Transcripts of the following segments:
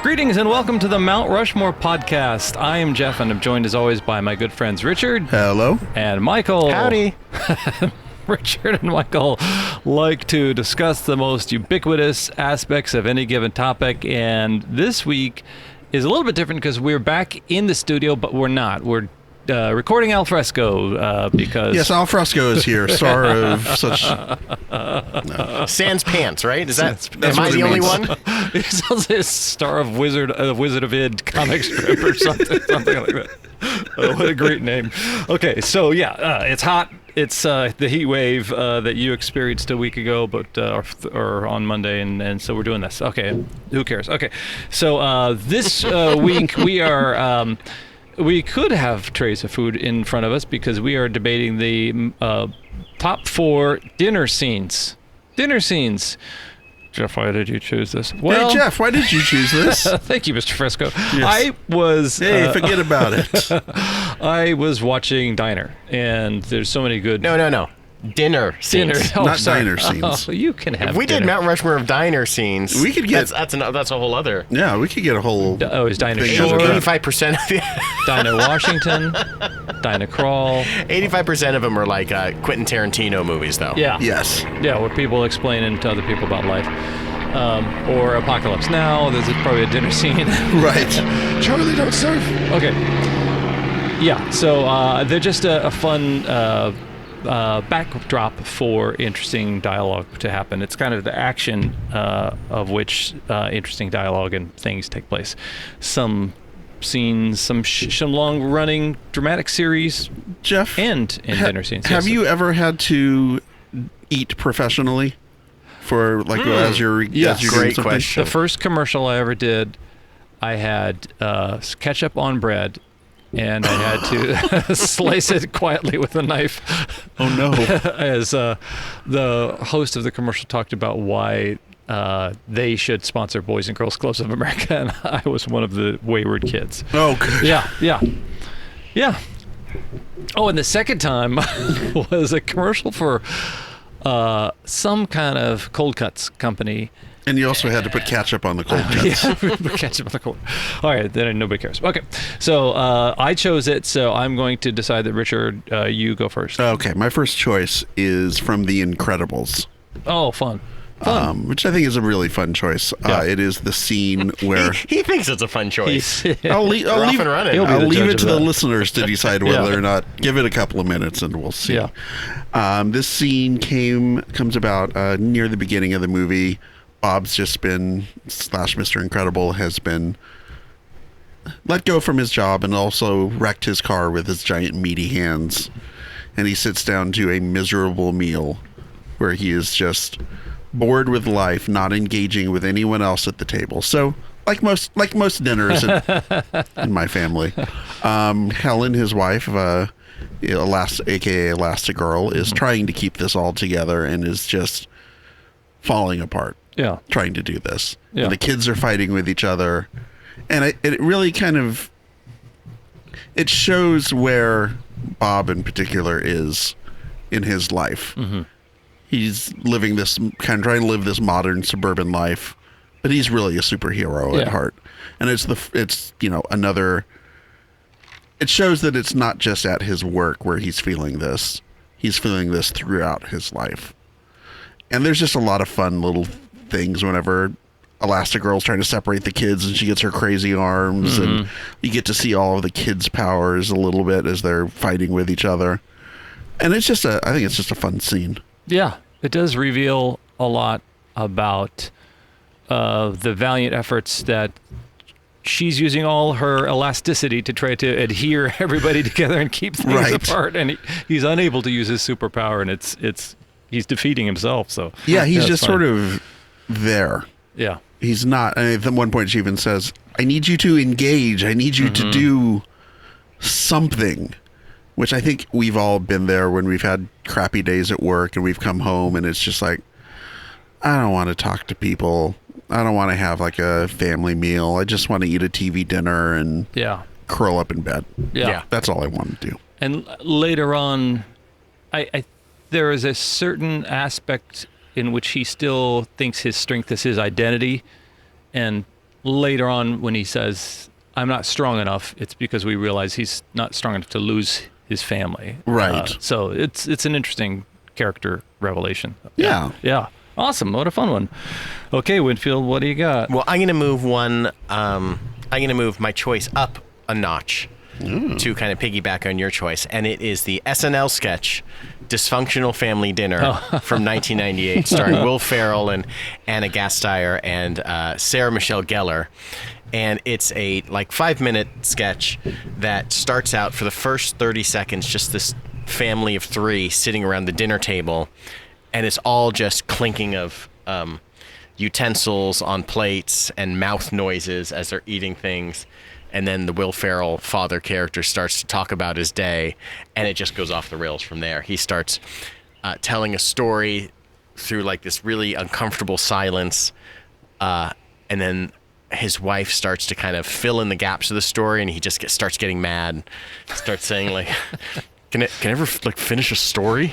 Greetings and welcome to the Mount Rushmore podcast. I am Jeff and I'm joined as always by my good friends Richard. Hello. And Michael. Howdy. Richard and Michael like to discuss the most ubiquitous aspects of any given topic, and this week is a little bit different because we're back in the studio, but we're not. We're recording al fresco because... Yes, al fresco is here, star of such... No. Sans pants, right? Am that's I what the it only means. one? It sounds like a star of Wizard of Id comic strip or something like that. Oh, what a great name. Okay, so yeah, it's hot. It's the heat wave that you experienced a week ago, but or on Monday, and so we're doing this. Okay, who cares? Okay, so this week we are... we could have trays of food in front of us because we are debating the top 4 dinner scenes. Dinner scenes. Jeff, why did you choose this? Well, hey, Jeff, why did you choose this? Thank you, Mr. Fresco. Yes. I was... Hey, forget about it. I was watching Diner, and there's so many good... No. Dinner scenes. Oh, Not sorry. diner scenes. Oh, you can have If we did dinner. Mount Rushmore of diner scenes, We could get- that's a whole other. Yeah, we could get a whole... It's Diner thing Shore, as a- 85% of the Diner Washington, Diner Crawl. 85% of them are like Quentin Tarantino movies, though. Yeah. Yes. Yeah, where people explaining to other people about life. Or Apocalypse Now. There's probably a dinner scene. Right. Charlie, don't surf. Okay. Yeah, so they're just a fun backdrop for interesting dialogue to happen. It's kind of the action of which interesting dialogue and things take place. Some scenes, some long-running dramatic series Jeff, end in dinner scenes. Have Yes. you ever had to eat professionally for, like, as you're doing Great something? question. The first commercial I ever did, I had ketchup on bread, and I had to slice it quietly with a knife. Oh, no. As the host of the commercial talked about why they should sponsor Boys and Girls Clubs of America, and I was one of the wayward kids. Oh, good. Yeah. Oh, and the second time was a commercial for some kind of cold cuts company. And you also had to put ketchup on the cold cuts. Yeah, ketchup on the cold. All right, then nobody cares. Okay, so I chose it, so I'm going to decide that Richard, you go first. Okay, my first choice is from The Incredibles. Oh, fun. Which I think is a really fun choice. Yeah. It is the scene where... He thinks it's a fun choice. I'll leave We're off and running. He'll be I'll the leave judge it to of the that. listeners to decide whether Yeah. or not. Give it a couple of minutes and we'll see. Yeah. This scene comes about near the beginning of the movie. Bob's just been / Mr. Incredible has been let go from his job and also wrecked his car with his giant meaty hands. And he sits down to a miserable meal where he is just bored with life, not engaging with anyone else at the table. So, like most dinners in my family, Helen, his wife, aka Elastigirl, is trying to keep this all together and is just falling apart. Yeah. Trying to do this. Yeah. And the kids are fighting with each other, and it really kind of it shows where Bob in particular is in his life. Mm-hmm. He's living this kind of trying to live this modern suburban life, but he's really a superhero at heart. And it's another. It shows that it's not just at his work where he's feeling this. He's feeling this throughout his life. And there's just a lot of fun little things whenever Elastigirl's trying to separate the kids and she gets her crazy arms, and you get to see all of the kids' powers a little bit as they're fighting with each other. And I think it's just a fun scene. Yeah, it does reveal a lot about the valiant efforts that she's using all her elasticity to try to adhere everybody together and keep things Right. apart, and he's unable to use his superpower, and he's defeating himself. So Yeah, he's it's just fun. sort of there. Yeah. He's not. At one point, she even says, "I need you to engage. I need you to do something," which I think we've all been there when we've had crappy days at work and we've come home and it's just like, I don't want to talk to people. I don't want to have like a family meal. I just want to eat a TV dinner and curl up in bed. Yeah. That's all I want to do. And later on, I there is a certain aspect in which he still thinks his strength is his identity, and later on when he says, "I'm not strong enough," it's because we realize he's not strong enough to lose his family. Right. So it's an interesting character revelation. Yeah. Yeah. Awesome. What a fun one. Okay, Winfield, what do you got? Well, I'm going to move one. I'm going to move my choice up a notch to kind of piggyback on your choice, and it is the SNL sketch "Dysfunctional Family Dinner" from 1998, starring Will Ferrell and Anna Gasteyer and Sarah Michelle Gellar. And it's a 5-minute sketch that starts out for the first 30 seconds just this family of three sitting around the dinner table, and it's all just clinking of utensils on plates and mouth noises as they're eating things. And then the Will Ferrell father character starts to talk about his day, and it just goes off the rails from there. He starts telling a story through this really uncomfortable silence, and then his wife starts to kind of fill in the gaps of the story, and he just starts getting mad, starts saying can I ever finish a story?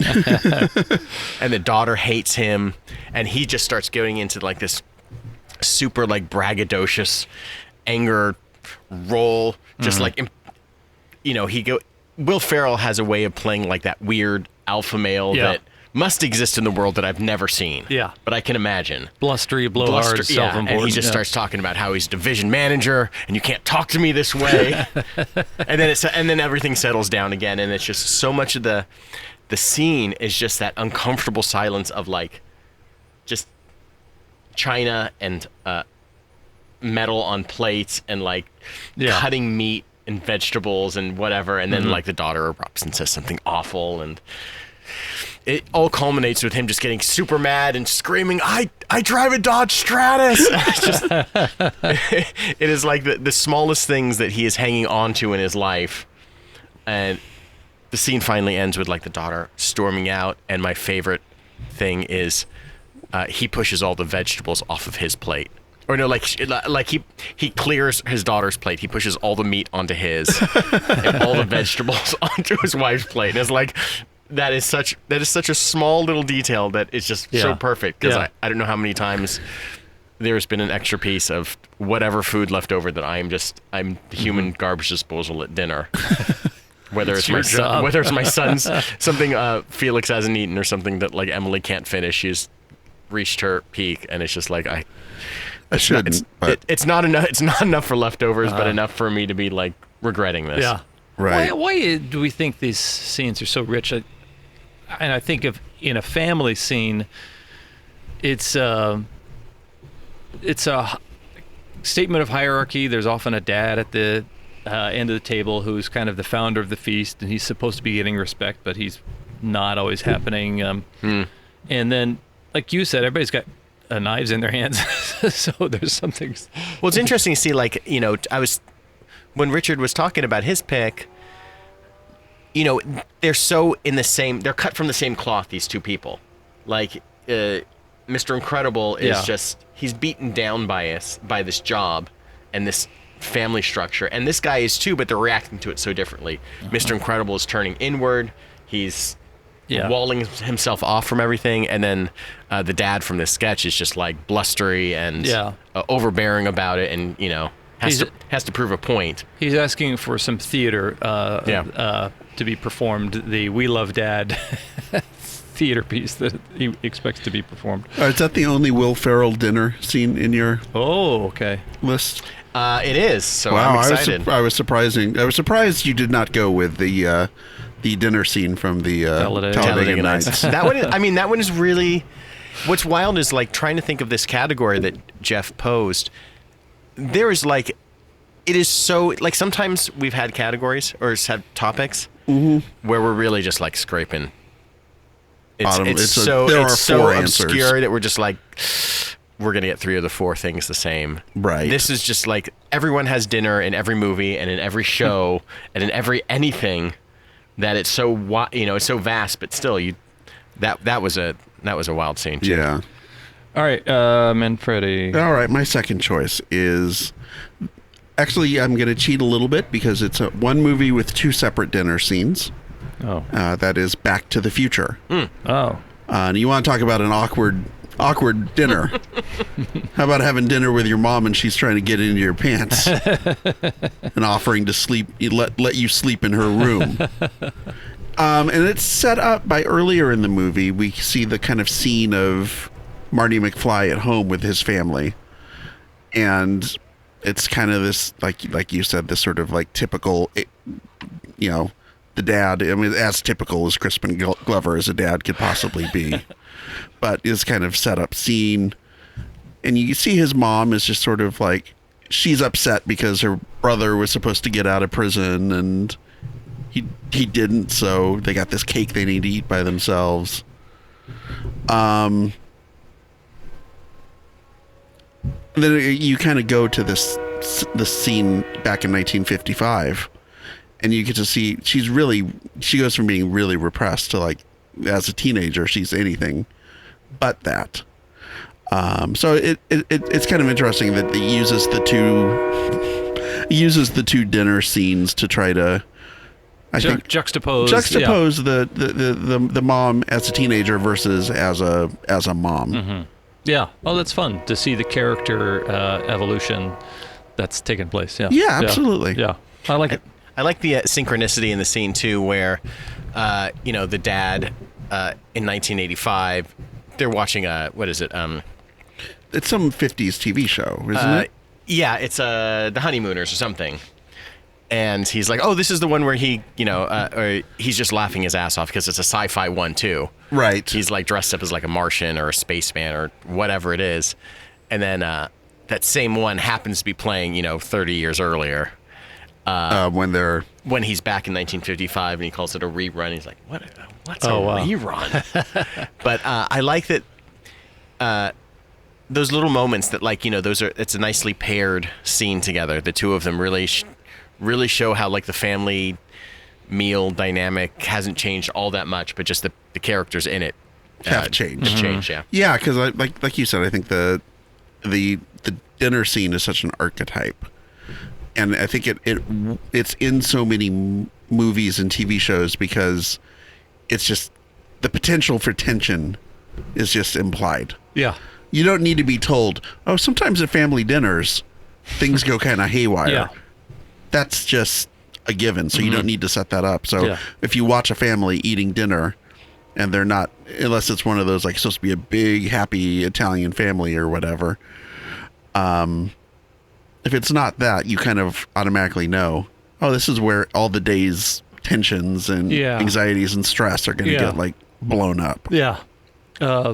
And the daughter hates him, and he just starts going into this super braggadocious anger role, just Will Ferrell has a way of playing that weird alpha male that must exist in the world that I've never seen. Yeah. But I can imagine. Blustery, blowhard, self-important. And he just starts talking about how he's division manager, and you can't talk to me this way. and then everything settles down again, and it's just so much of the scene is just that uncomfortable silence of just china and metal on plates and cutting meat and vegetables and whatever, and then the daughter erupts and says something awful, and it all culminates with him just getting super mad and screaming, I drive a Dodge Stratus. It's just, it is the smallest things that he is hanging on to in his life. And the scene finally ends with the daughter storming out, and my favorite thing is he pushes all the vegetables off of his plate. Or no, he clears his daughter's plate. He pushes all the meat onto his and all the vegetables onto his wife's plate. And it's that is such a small little detail that is just so perfect, because I don't know how many times there's been an extra piece of whatever food left over that I'm human garbage disposal at dinner. Whether it's my son's something Felix hasn't eaten, or something that Emily can't finish. She's reached her peak, and it's just I shouldn't. It's not enough. It's not enough for leftovers, but enough for me to be regretting this. Yeah. Right. Why do we think these scenes are so rich? And I think in a family scene, it's a statement of hierarchy. There's often a dad at the end of the table who's kind of the founder of the feast, and he's supposed to be getting respect, but he's not always happening. And then, like you said, everybody's got knives in their hands, so there's something. Well, it's interesting to see, when Richard was talking about his pick, they're so they're cut from the same cloth, these two people. Mr. Incredible is he's beaten down by this job and this family structure, and this guy is too, but they're reacting to it so differently. Mr. Incredible is turning inward. He's walling himself off from everything, and then the dad from this sketch is just blustery and overbearing about it, and has to prove a point. He's asking for some theater to be performed. The "We Love Dad" theater piece that he expects to be performed. Is that the only Will Ferrell dinner scene in your list? It is. So wow, I'm excited. I was surprised you did not go with the dinner scene from the Talladega Nights. That one. That one is really. What's wild is trying to think of this category that Jeff posed. There is it is so sometimes we've had categories or had topics where we're really just scraping. It's so obscure that we're just we're gonna get 3 of the 4 things the same. Right. This is just everyone has dinner in every movie and in every show and in every anything, that it's so it's so vast, but still that was a wild scene too. Yeah. All right, Manfredi. All right, my second choice is actually I'm going to cheat a little bit because it's one movie with 2 separate dinner scenes. Oh. That is Back to the Future. Oh. And you want to talk about an awkward awkward dinner. How about having dinner with your mom and she's trying to get into your pants and offering to sleep, let you sleep in her room. And it's set up by earlier in the movie. We see the kind of scene of Marty McFly at home with his family. And it's kind of this, like you said, this sort of like typical, you know, the dad, I mean, as typical as Crispin Glover as a dad could possibly be. But it's kind of set up scene. And you see his mom is just sort of like, she's upset because her brother was supposed to get out of prison and he didn't, so they got this cake they need to eat by themselves. And then you kind of go to this scene back in 1955, and you get to see she goes from being really repressed to, like, as a teenager, she's anything but that. So it's kind of interesting that it uses the two dinner scenes to try to, I think, juxtapose the mom as a teenager versus as a mom. Mm-hmm. Yeah. Oh, that's fun to see the character evolution that's taken place. Yeah. Yeah, absolutely. Yeah. I like it. I like the synchronicity in the scene too, where the dad in 1985, they're watching what is it? It's some 50s TV show, isn't it? Yeah, it's The Honeymooners or something. And he's like, oh, this is the one where he, or he's just laughing his ass off because it's a sci-fi one too. Right. He's like dressed up as like a Martian or a spaceman or whatever it is. And then that same one happens to be playing, 30 years earlier. When he's back in 1955 and he calls it a rerun. He's like, what's a rerun? But I like that those little moments that, like, it's a nicely paired scene together. The two of them really show how, like, the family meal dynamic hasn't changed all that much, but just the characters in it have changed. Have changed, yeah. Yeah, because like you said, I think the dinner scene is such an archetype, and I think it's in so many movies and TV shows because it's just the potential for tension is just implied. Yeah. You don't need to be told, oh, sometimes at family dinners, things go kind of haywire. Yeah. That's just a given, so you don't need to set that up. So if you watch a family eating dinner and they're not, unless it's one of those, like, supposed to be a big, happy Italian family or whatever, if it's not that, you kind of automatically know, oh, this is where all the day's tensions and anxieties and stress are going to get, like, blown up. Yeah.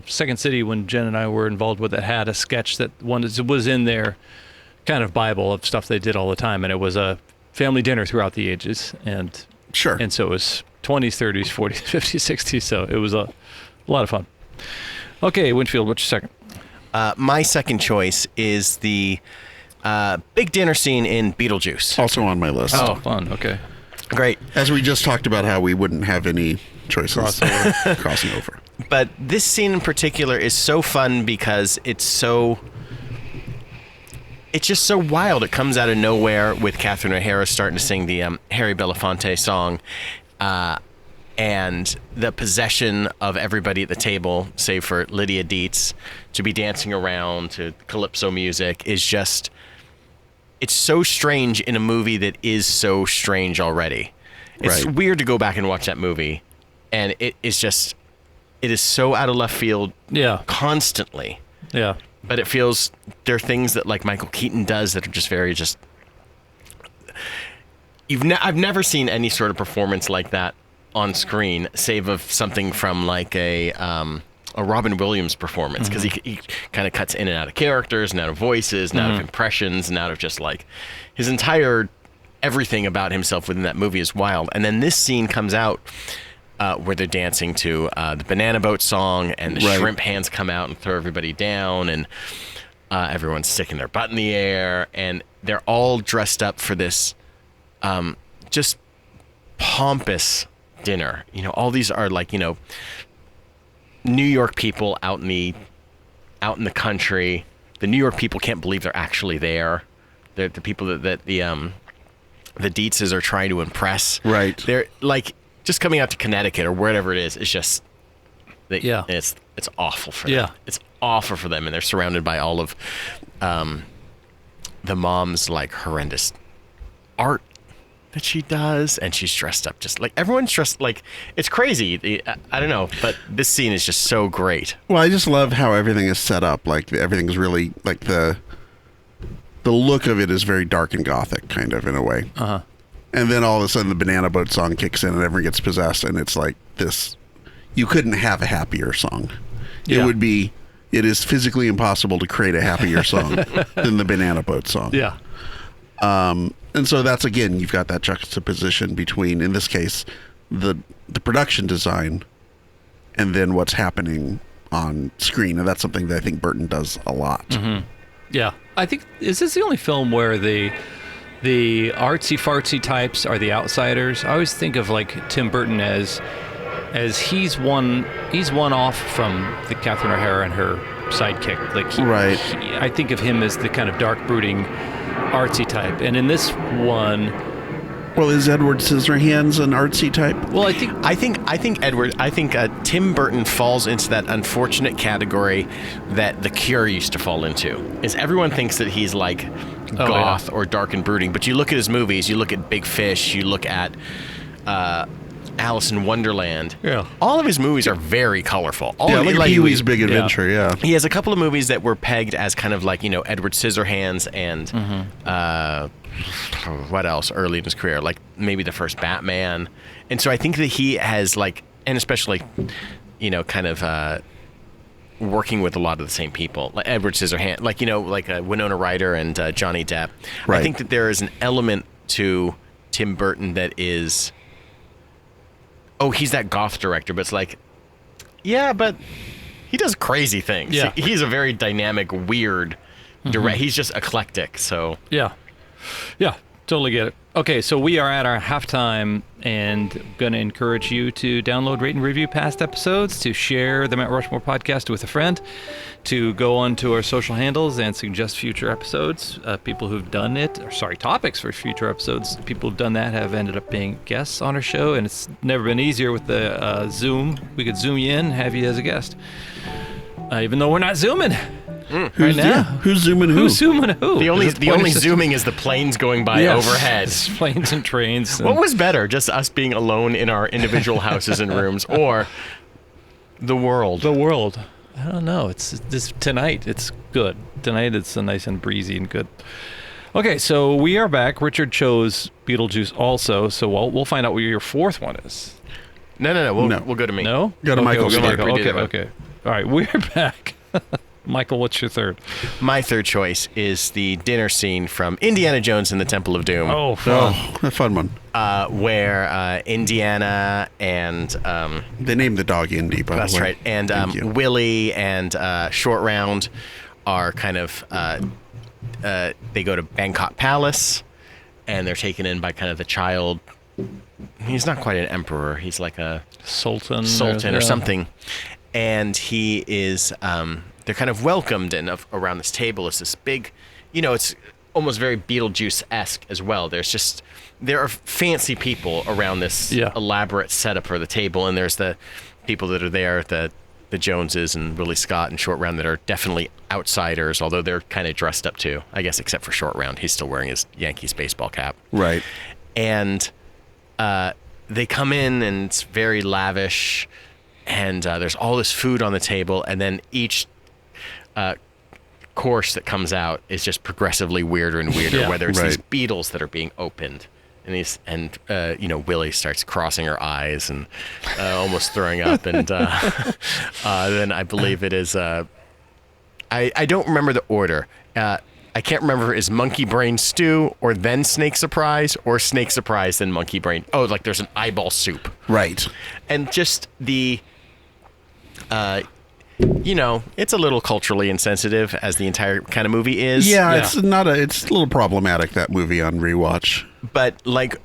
Second City, when Jen and I were involved with it, had a sketch that was in their kind of Bible of stuff they did all the time, and it was a family dinner throughout the ages, and so it was 20s, 30s, 40s, 50s, 60s, so it was a lot of fun. Okay, Winfield, what's your second? My second choice is the big dinner scene in Beetlejuice. Also on my list. Oh, fun. Okay. Great. As we just talked about how we wouldn't have any choices crossing over. But this scene in particular is so fun because it's just so wild. It comes out of nowhere with Catherine O'Hara starting to sing the Harry Belafonte song. And the possession of everybody at the table, save for Lydia Dietz, to be dancing around to calypso music is just... It's so strange in a movie that is so strange already. It's weird to go back and watch that movie. And it is so out of left field constantly. Yeah. But it feels, there are things that, like, Michael Keaton does that are just very I've never seen any sort of performance like that on screen, save of something from, like, a Robin Williams performance, because he kind of cuts in and out of characters and out of voices and out of impressions and out of just, like, his entire everything about himself within that movie is wild. And then this scene comes out where they're dancing to the Banana Boat song, and the shrimp hands come out and throw everybody down, and everyone's sticking their butt in the air, and they're all dressed up for this just pompous dinner. All these are, like, New York people out in the country. The New York people can't believe they're actually there. They're the people that the Dietzes are trying to impress. Right. They're, like, just coming out to Connecticut or wherever it is just Yeah. It's awful for Yeah. them. It's awful for them, and they're surrounded by all of the mom's like horrendous art that she does, and she's dressed up just like everyone's dressed like it's crazy. I don't know, but this scene is just so great. Well, I just love how everything is set up. Like everything's really like the look of it is very dark and gothic, kind of in a way. Uh-huh. And then all of a sudden the Banana Boat song kicks in and everyone gets possessed, and it's like this. You couldn't have a happier song. Yeah. It is physically impossible to create a happier song than the Banana Boat song. Yeah. And so that's, again, you've got that juxtaposition between, in this case, the production design and then what's happening on screen. And that's something that I think Burton does a lot. Mm-hmm. Yeah. I think, is this the only film where the artsy-fartsy types are the outsiders? I always think of like Tim Burton as he's one off from the Catherine O'Hara and her sidekick. Like Right. I think of him as the kind of dark, brooding, artsy type. And in this one, Well, is Edward Scissorhands an artsy type? well, I think Tim Burton falls into that unfortunate category that The Cure used to fall into. Is everyone thinks that he's like goth or dark and brooding, but you look at his movies, you look at Big Fish, you look at Alice in Wonderland. Yeah. All of his movies are very colorful. Like Pee-wee's Big Adventure, yeah. He has a couple of movies that were pegged as kind of like, Edward Scissorhands and what else early in his career? Like maybe the first Batman. And so I think that he has like, and especially, kind of working with a lot of the same people, like Edward Scissorhands, like, Winona Ryder and Johnny Depp. Right. I think that there is an element to Tim Burton that is, he's that goth director, but it's like, yeah, but he does crazy things. Yeah. He's a very dynamic, weird director. He's just eclectic, so. Yeah. Yeah, totally get it. Okay, so we are at our halftime, and going to encourage you to download, rate, and review past episodes, to share the Mount Rushmore podcast with a friend, to go onto our social handles and suggest future episodes. People who've done it, topics for future episodes. People who've done that have ended up being guests on our show, and it's never been easier with the Zoom. We could Zoom you in, have you as a guest. Even though we're not Zooming. Right now. Who's zooming who? Who's zooming who? The only Is it the point zooming is the planes going by Yes. overhead. It's planes and trains. And What was better, just us being alone in our individual houses and rooms, or the world? the world? I don't know. It's this tonight. It's good. Tonight it's nice and breezy and good. Okay, so we are back. Richard chose Beetlejuice also, so we'll find out what your fourth one is. No. No. We'll go to me. No? Go to Okay, Michael we'll go to Stark. Michael. We did Okay, that. okay. All right, we're back. Michael, what's your third? My third choice is the dinner scene from Indiana Jones and the Temple of Doom. Oh, fun. Oh, a fun one. Where Indiana and They named the dog Indy, by that's the way. right, and Thank you. Willie and Short Round are kind of they go to Bangkok Palace, and they're taken in by kind of the child. He's not quite an emperor. He's like a Sultan. or something, and he is. They're kind of welcomed, and around this table is this big, it's almost very Beetlejuice-esque as well. There are fancy people around this elaborate setup for the table, and there's the people that are there, the Joneses and Willie Scott and Short Round, that are definitely outsiders, although they're kind of dressed up too, I guess, except for Short Round. He's still wearing his Yankees baseball cap. Right. And they come in, and it's very lavish, and there's all this food on the table, and then each course that comes out is just progressively weirder and weirder, whether it's these Right. beetles that are being opened, and Willie starts crossing her eyes and almost throwing up, and then I believe it is I don't remember the order. I can't remember, is monkey brain stew or then snake surprise, or snake surprise then monkey brain. Oh, like there's an eyeball soup. Right. And just the it's a little culturally insensitive, as the entire kind of movie is. Yeah, it's a little problematic, that movie, on rewatch. But like,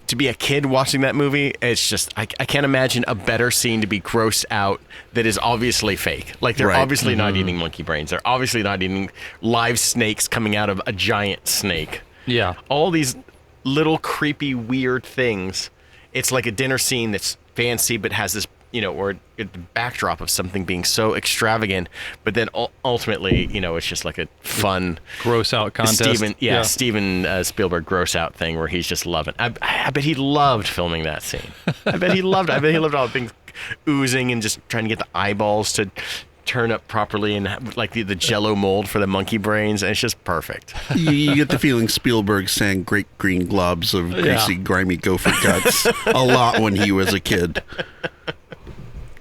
to be a kid watching that movie, it's just I can't imagine a better scene to be grossed out that is obviously fake. Like, they're Right. obviously not eating monkey brains. They're obviously not eating live snakes coming out of a giant snake. Yeah. All these little creepy, weird things. It's like a dinner scene that's fancy but has this or the backdrop of something being so extravagant, but then ultimately, it's just like a fun Gross out contest. Steven Spielberg gross out thing where he's just loving. I bet he loved filming that scene. I bet he loved all the things oozing and just trying to get the eyeballs to turn up properly and like the Jello mold for the monkey brains, and it's just perfect. You get the feeling Spielberg sang "Great Green Globs of Greasy, Grimy Gopher Guts" a lot when he was a kid.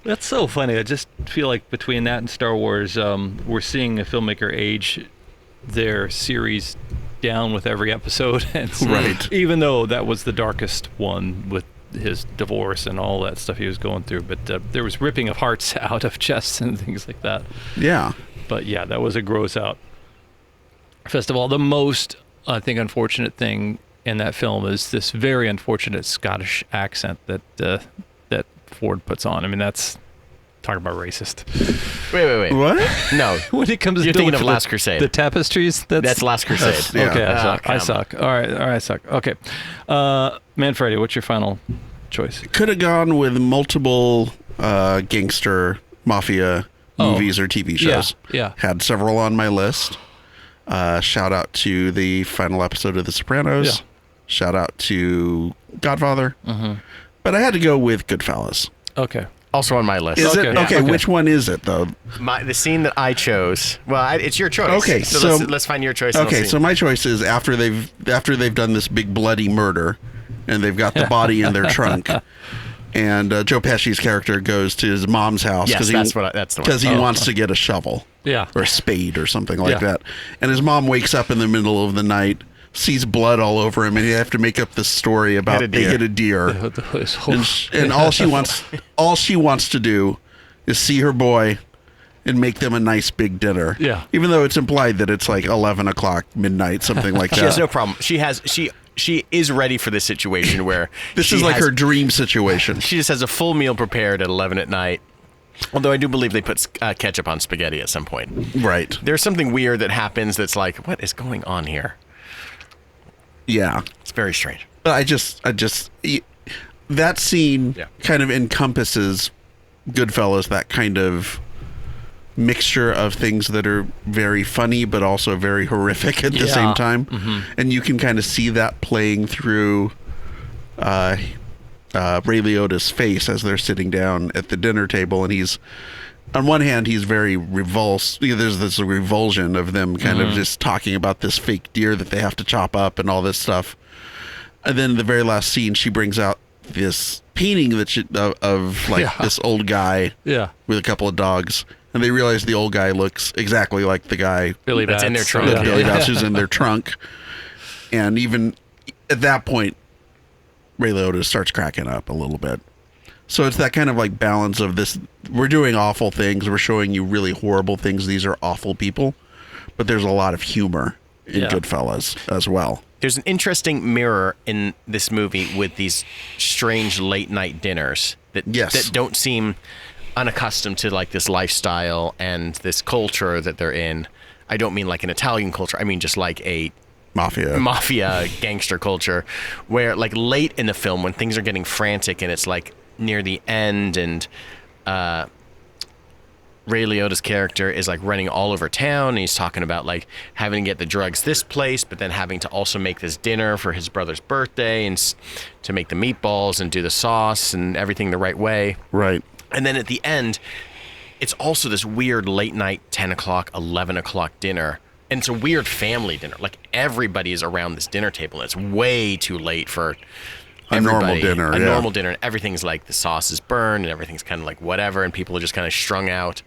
That's so funny. I just feel like between that and Star Wars, we're seeing a filmmaker age their series down with every episode. And Right. Even though that was the darkest one with his divorce and all that stuff he was going through, but there was ripping of hearts out of chests and things like that. Yeah. But yeah, that was a gross out festival. The most, I think, unfortunate thing in that film is this very unfortunate Scottish accent that Ford puts on. I mean, that's talking about racist. Wait. What? No. When it comes You're to thinking of the- Last Crusade. the tapestries. That's Last Crusade. Yeah. Okay, I come suck. All right, I suck. Okay, Manfredi, what's your final choice? Could have gone with multiple gangster mafia movies or TV shows. Yeah. Had several on my list. Shout out to the final episode of The Sopranos. Yeah. Shout out to Godfather. But I had to go with Goodfellas. Okay. Also on my list. Is it? Okay. Okay, Okay. which one is it, though? The scene that I chose. Well, it's your choice. Okay, so so- let's find your choice. and Okay, let's so see. my choice is after they've done this big bloody murder, and they've got the body in their trunk, and Joe Pesci's character goes to his mom's house Yes, that's the one. because he wants to get a shovel Yeah. or a spade or something like Yeah. that, and his mom wakes up in the middle of the night, sees blood all over him, and you have to make up this story about Hit a they deer. hit a deer, This whole- and all she wants to do is see her boy and make them a nice big dinner. Yeah. Even though it's implied that it's like 11 o'clock, midnight, something like that. She has no problem. She is ready for this situation where This she is like has- her dream situation. She just has a full meal prepared at 11 at night. Although I do believe they put ketchup on spaghetti at some point. Right. There's something weird that happens that's like, what is going on here? Yeah. It's very strange. But that scene Yeah. kind of encompasses Goodfellas, that kind of mixture of things that are very funny but also very horrific at the Yeah. same time. And you can kind of see that playing through Ray Liotta's face as they're sitting down at the dinner table, and he's on one hand he's very revulsed. There's this revulsion of them kind of just talking about this fake deer that they have to chop up and all this stuff. And then the very last scene, she brings out this painting that of like Yeah. this old guy Yeah. with a couple of dogs, and they realize the old guy looks exactly like the guy Billy That's in Bats. their trunk. that Billy Bats is in their trunk. And even at that point, Ray Liotta starts cracking up a little bit. So it's that kind of like balance of this: we're doing awful things, we're showing you really horrible things. These are awful people, but there's a lot of humor in Yeah. Goodfellas as well. There's an interesting mirror in this movie with these strange late night dinners that Yes. that don't seem unaccustomed to like this lifestyle and this culture that they're in. I don't mean like an Italian culture. I mean just like a mafia gangster culture where like late in the film when things are getting frantic and it's like near the end and Ray Liotta's character is like running all over town and he's talking about like having to get the drugs this place but then having to also make this dinner for his brother's birthday and to make the meatballs and do the sauce and everything the right way. Right. And then at the end it's also this weird late night 10 o'clock 11 o'clock dinner. And it's a weird family dinner. Like everybody is around this dinner table. And it's way too late for A normal everybody. dinner, A yeah. normal dinner. And everything's like the sauce is burned and everything's kind of like whatever. And people are just kind of strung out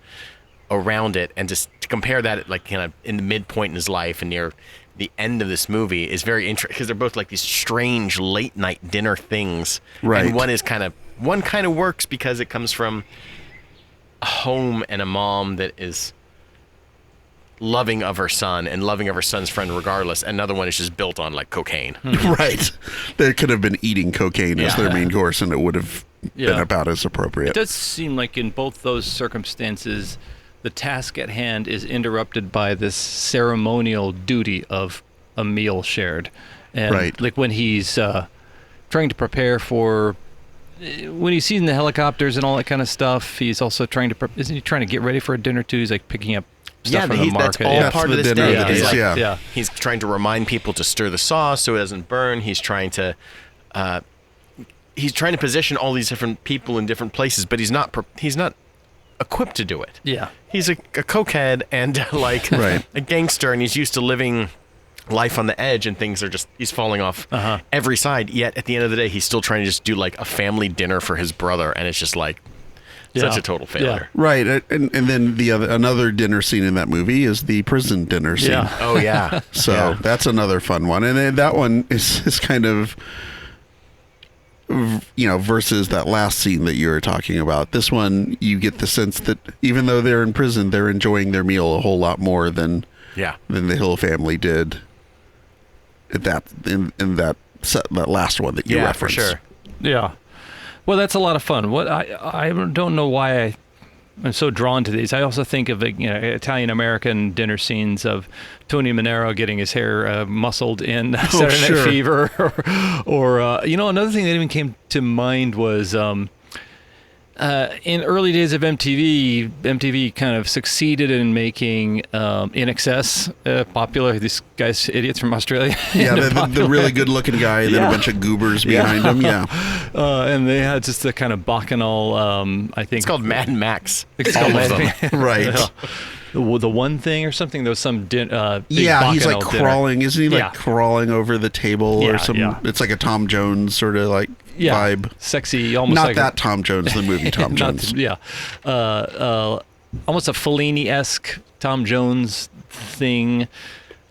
around it. And just to compare that like kind of in the midpoint in his life and near the end of this movie is very interesting because they're both like these strange late night dinner things. Right. And one kind of works because it comes from a home and a mom that is loving of her son and loving of her son's friend regardless. Another one is just built on like cocaine. Right. They could have been eating cocaine as Yeah. their main course, and it would have been Yeah. about as appropriate. It does seem like in both those circumstances, the task at hand is interrupted by this ceremonial duty of a meal shared. And Right. like when he's trying to prepare for when he's seeing the helicopters and all that kind of stuff, he's also trying to. Isn't he trying to get ready for a dinner too? He's like picking up stuff from the market. That's all Yeah. part of That's this the dinner day. that He's he's- like, yeah. he's trying to remind people to stir the sauce so it doesn't burn. He's trying to position all these different people in different places, but he's not equipped to do it. Yeah. He's a cokehead and like Right. a gangster, and he's used to living life on the edge, and things are he's falling off every side. Yet at the end of the day, he's still trying to just do like a family dinner for his brother, and it's just like such a total failure. Right, and then another dinner scene in that movie is the prison dinner scene. Yeah. Oh yeah. So Yeah. that's another fun one, and then that one is kind of, versus that last scene that you were talking about. This one, you get the sense that even though they're in prison, they're enjoying their meal a whole lot more than the Hill family did. In that last one that you referenced. for sure. Yeah. Well, that's a lot of fun. What I don't know why I'm so drawn to these. I also think of Italian American dinner scenes of Tony Manero getting his hair muscled in Saturday Night Fever, or another thing that even came to mind was in early days of MTV kind of succeeded in making In Excess popular. These guys, idiots from Australia. Yeah, the really good-looking guy, and then a bunch of goobers behind him. Yeah, and they had just a kind of bacchanal. I think It's called Mad Max. It's called All of Mad them. right. The one thing or something. There was some big Yeah, he's like bacchanal dinner. crawling. Isn't he like Yeah. crawling over the table or Yeah, some? yeah. It's like a Tom Jones sort of like vibe. Sexy, almost Not like that Tom Jones, the movie Tom Jones. Almost a Fellini-esque Tom Jones thing.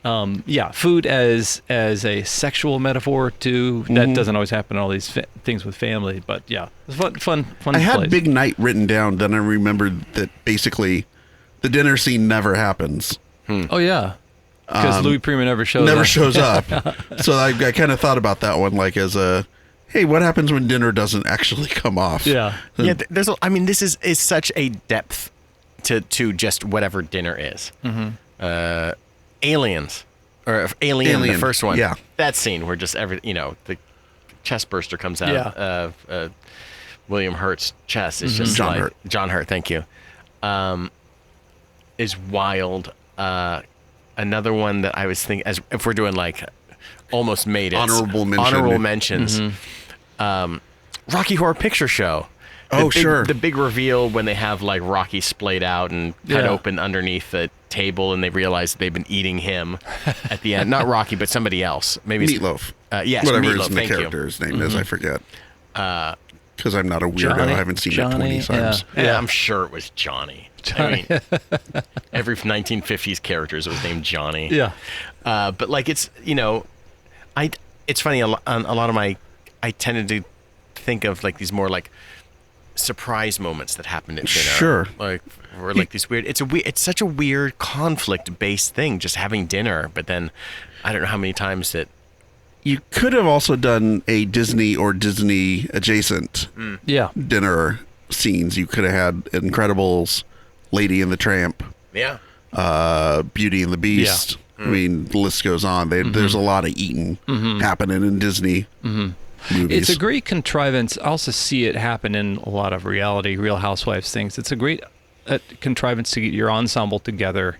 Food as a sexual metaphor too. That doesn't always happen in all these things with family, but yeah, it's fun. I had place. Big Night written down. Then I remembered that basically the dinner scene never happens. Oh yeah, because Louis Prima never shows up. So I kind of thought about that one like as a, hey, what happens when dinner doesn't actually come off? Yeah. Yeah, this is such a depth to just whatever dinner is. Aliens, or Alien, the first one. yeah. That scene where just the chest burster comes out of William Hurt's chest. It's just John like Hurt. John Hurt. Thank you. Is wild. Another one that I was thinking, as if we're doing like almost made it Honorable mention. honorable mentions. Rocky Horror Picture Show. The big reveal when they have like Rocky splayed out and cut open underneath the table, and they realize they've been eating him at the end. Not Rocky, but somebody else. Maybe it's- Meatloaf. Yes, Whatever Meatloaf. his Thank you. character's name is, I forget. Because I'm not a weirdo. Johnny- I haven't seen Johnny, it 20 times. Yeah, I'm sure it was Johnny. I mean, every 1950s character was named Johnny. Yeah. But like it's it's funny. A lot of I tended to think of like these more like surprise moments that happened at dinner. Sure. Like or like these weird. It's such a weird conflict based thing, just having dinner. But then I don't know how many times that. You could have also done a Disney or Disney adjacent Yeah. dinner scenes. You could have had Incredibles, Lady and the Tramp, Beauty and the Beast. I mean, the list goes on. There's a lot of eating happening in Disney movies. It's a great contrivance. I also see it happen in a lot of Real Housewives things. It's a great contrivance to get your ensemble together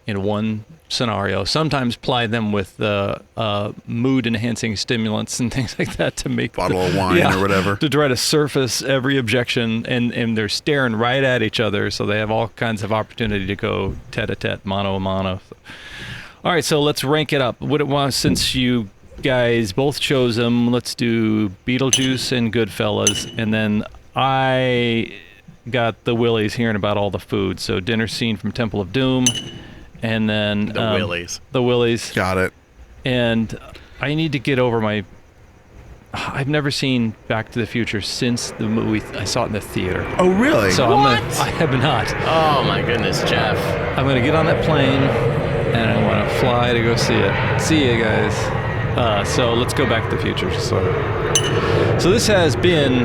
in one scenario. Sometimes ply them with mood-enhancing stimulants and things like that to make Bottle of wine or whatever. To try to surface every objection, and they're staring right at each other, so they have all kinds of opportunity to go tete-a-tete, mano-a-mano. All right, so let's rank it up. What it was, since you guys both chose them, let's do Beetlejuice and Goodfellas, and then I got the willies hearing about all the food. So dinner scene from Temple of Doom, and then The willies. The willies. Got it. And I need to get over my... I've never seen Back to the Future since the movie. I saw it in the theater. Oh, really? So I have not. Oh my goodness, Jeff. I'm going to get on that plane, and I want to fly to go see it. See you guys. So let's go Back to the Future. So this has been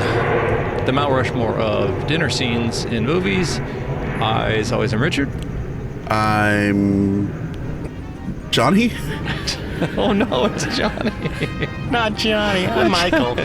the Mount Rushmore of dinner scenes in movies. As always, I'm Richard. I'm Johnny. Oh no, it's Johnny. Not Johnny. I'm Michael.